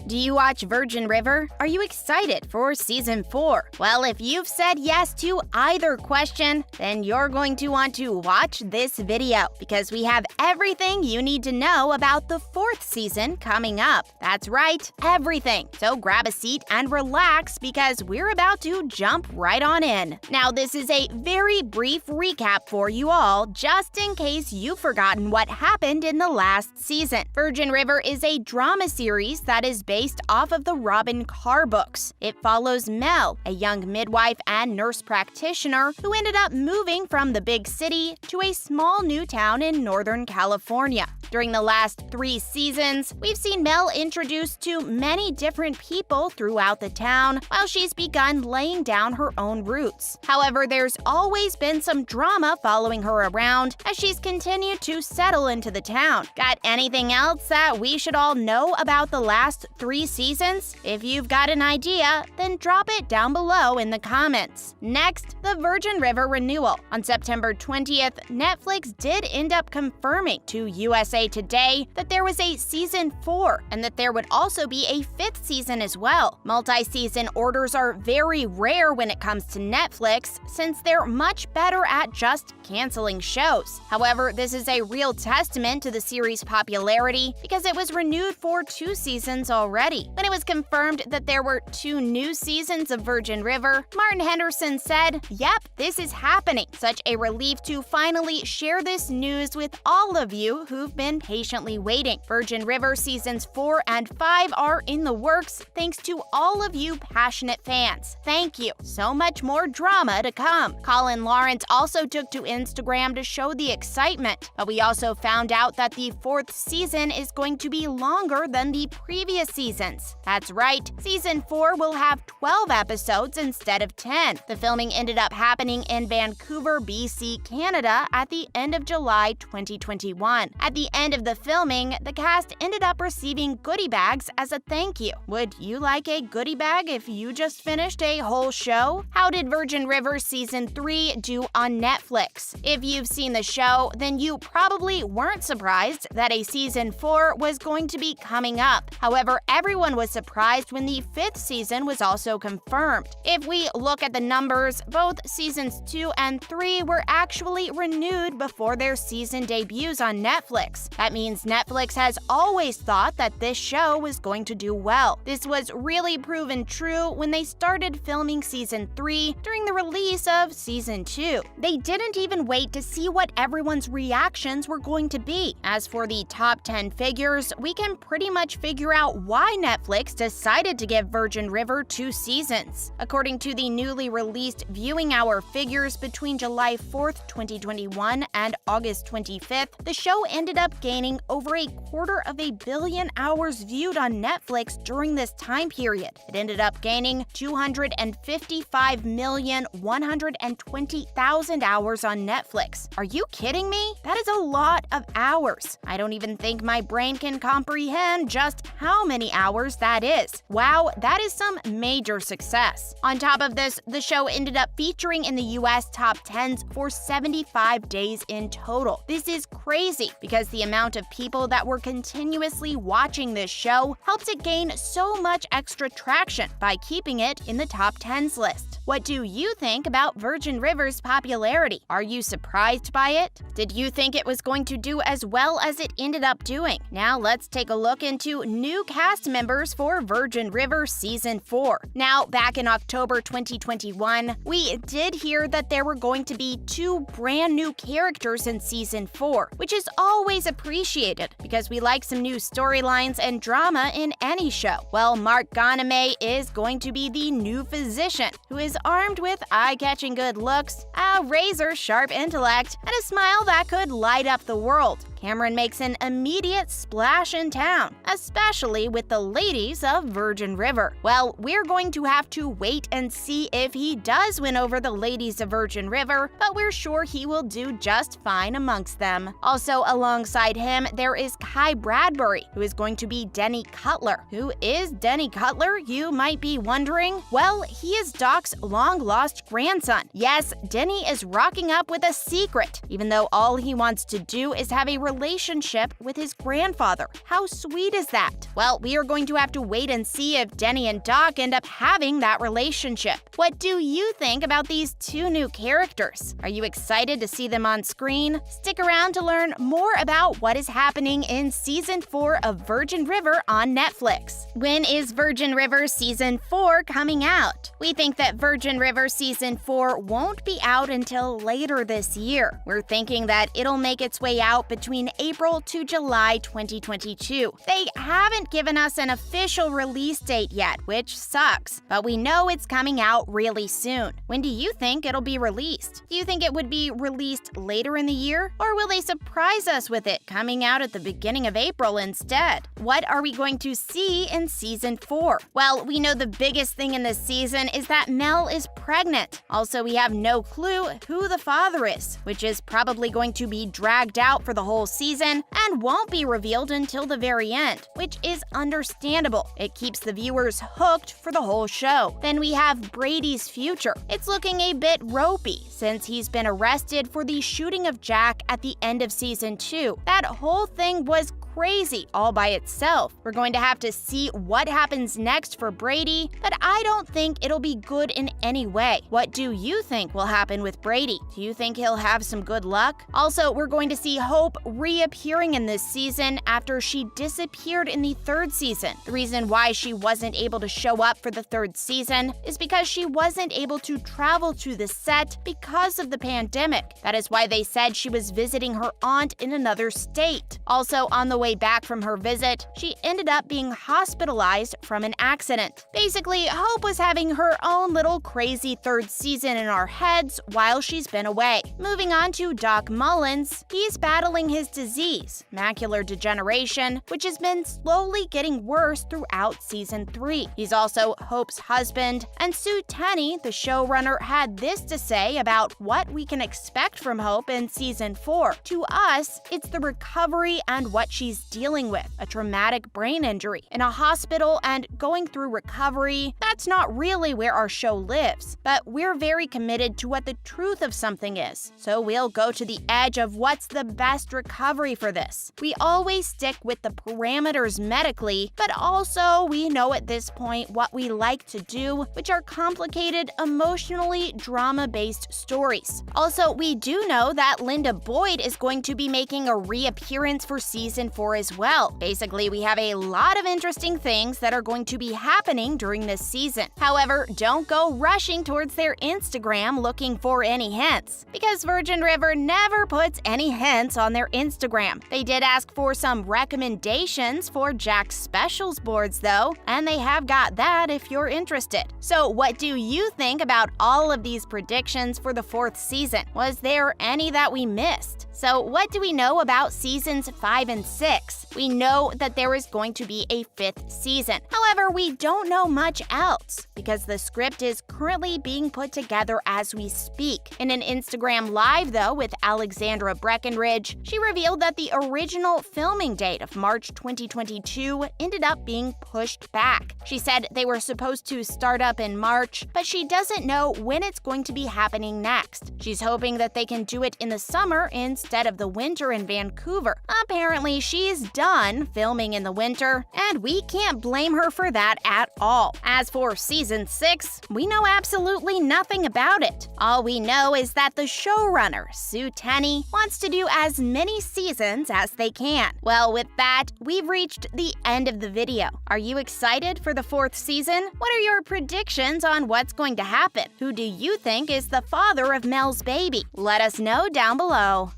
Do you watch Virgin River? Are you excited for Season 4? Well, if you've said yes to either question, then you're going to want to watch this video because we have everything you need to know about the 4th season coming up. That's right, everything. So grab a seat and relax because we're about to jump right on in. Now, this is a very brief recap for you all, just in case you've forgotten what happened in the last season. Virgin River is a drama series that is based off of the Robyn Carr books. It follows Mel, a young midwife and nurse practitioner who ended up moving from the big city to a small new town in Northern California. During the last 3 seasons, we've seen Mel introduced to many different people throughout the town while she's begun laying down her own roots. However, there's always been some drama following her around as she's continued to settle into the town. Got anything else that we should all know about the last 3 seasons? If you've got an idea, then drop it down below in the comments. Next, the Virgin River renewal. On September 20th, Netflix did end up confirming to USAToday that there was a Season 4 and that there would also be a 5th season as well. Multi-season orders are very rare when it comes to Netflix since they're much better at just canceling shows. However, this is a real testament to the series' popularity because it was renewed for 2 seasons already. When it was confirmed that there were 2 new seasons of Virgin River, Martin Henderson said, "Yep, this is happening. Such a relief to finally share this news with all of you who've been patiently waiting. Virgin River Seasons 4 and 5 are in the works thanks to all of you passionate fans. Thank you. So much more drama to come." Colin also took to Instagram to show the excitement, but we also found out that the 4th season is going to be longer than the previous seasons. That's right, Season 4 will have 12 episodes instead of 10. The filming ended up happening in Vancouver, BC, Canada at the end of July 2021. At the end of the filming, the cast ended up receiving goodie bags as a thank you. Would you like a goodie bag if you just finished a whole show? How did Virgin River Season 3 do on Netflix? If you've seen the show, then you probably weren't surprised that a Season 4 was going to be coming up. However, everyone was surprised when the 5th season was also confirmed. If we look at the numbers, both Seasons 2 and 3 were actually renewed before their season debuts on Netflix. That means Netflix has always thought that this show was going to do well. This was really proven true when they started filming Season 3 during the release of Season 2. They didn't even wait to see what everyone's reactions were going to be. As for the top 10 figures, we can pretty much figure out why Netflix decided to give Virgin River 2 seasons. According to the newly released viewing hour figures between July 4th, 2021 and August 25th, the show ended up gaining over 250 million hours viewed on Netflix during this time period. It ended up gaining 255,120,000 hours on Netflix. Are you kidding me? That is a lot of hours. I don't even think my brain can comprehend just how many hours that is. Wow, that is some major success. On top of this, the show ended up featuring in the US top 10s for 75 days in total. This is crazy because the amount of people that were continuously watching this show helped it gain so much extra traction by keeping it in the top 10s list. What do you think about Virgin River's popularity? Are you surprised by it? Did you think it was going to do as well as it ended up doing? Now let's take a look into new cast members for Virgin River Season 4. Now, back in October 2021, we did hear that there were going to be 2 brand new characters in Season 4, which is always appreciated because we like some new storylines and drama in any show. Well, Mark Ganame is going to be the new physician, who is armed with eye-catching good looks, a razor-sharp intellect, and a smile that could light up the world. Cameron makes an immediate splash in town, especially with the ladies of Virgin River. Well, we're going to have to wait and see if he does win over the ladies of Virgin River, but we're sure he will do just fine amongst them. Also alongside him, there is Kai Bradbury, who is going to be Denny Cutler. Who is Denny Cutler, you might be wondering? Well, he is Doc's long-lost grandson. Yes, Denny is rocking up with a secret, even though all he wants to do is have a relationship with his grandfather. How sweet is that? Well, we are going to have to wait and see if Denny and Doc end up having that relationship. What do you think about these two new characters? Are you excited to see them on screen? Stick around to learn more about what is happening in Season 4 of Virgin River on Netflix. When is Virgin River Season 4 coming out? We think that Virgin River Season 4 won't be out until later this year. We're thinking that it'll make its way out between April to July 2022. They haven't given us an official release date yet, which sucks, but we know it's coming out really soon. When do you think it'll be released? Do you think it would be released later in the year? Or will they surprise us with it coming out at the beginning of April instead? What are we going to see in Season 4? Well, we know the biggest thing in this season is that Mel is pregnant. Also, we have no clue who the father is, which is probably going to be dragged out for the whole season and won't be revealed until the very end, which is understandable. It keeps the viewers hooked for the whole show. Then we have Brady's future. It's looking a bit ropey since he's been arrested for the shooting of Jack at the end of Season 2. That whole thing was crazy all by itself. We're going to have to see what happens next for Brady, but I don't think it'll be good in any way. What do you think will happen with Brady? Do you think he'll have some good luck? Also, we're going to see Hope reappearing in this season after she disappeared in the third season. The reason why she wasn't able to show up for the third season is because she wasn't able to travel to the set because of the pandemic. That is why they said she was visiting her aunt in another state. Also, on the way back from her visit, she ended up being hospitalized from an accident. Basically, Hope was having her own little crazy third season in our heads while she's been away. Moving on to Doc Mullins, he's battling his disease, macular degeneration, which has been slowly getting worse throughout Season 3. He's also Hope's husband, and Sue Tenney, the showrunner, had this to say about what we can expect from Hope in Season 4. To us, it's the recovery and what she's dealing with, a traumatic brain injury, in a hospital and going through recovery. That's not really where our show lives, but we're very committed to what the truth of something is, so we'll go to the edge of what's the best recovery for this. We always stick with the parameters medically, but also we know at this point what we like to do, which are complicated, emotionally drama-based stories. Also, we do know that Linda Boyd is going to be making a reappearance for Season 4 as well. Basically, we have a lot of interesting things that are going to be happening during this season. However, don't go rushing towards their Instagram looking for any hints, because Virgin River never puts any hints on their Instagram. They did ask for some recommendations for Jack's specials boards though, and they have got that if you're interested. So what do you think about all of these predictions for the fourth season? Was there any that we missed? So what do we know about Seasons 5 and 6? We know that there is going to be a fifth season. However, we don't know much else because the script is currently being put together as we speak. In an Instagram Live, though, with Alexandra Breckenridge, she revealed that the original filming date of March 2022 ended up being pushed back. She said they were supposed to start up in March, but she doesn't know when it's going to be happening next. She's hoping that they can do it in the summer instead of the winter in Vancouver. Apparently, she's done filming in the winter, and we can't blame her for that at all. As for Season 6, we know absolutely nothing about it. All we know is that the showrunner, Sue Tenney, wants to do as many seasons as they can. Well, with that, we've reached the end of the video. Are you excited for the fourth season? What are your predictions on what's going to happen? Who do you think is the father of Mel's baby? Let us know down below.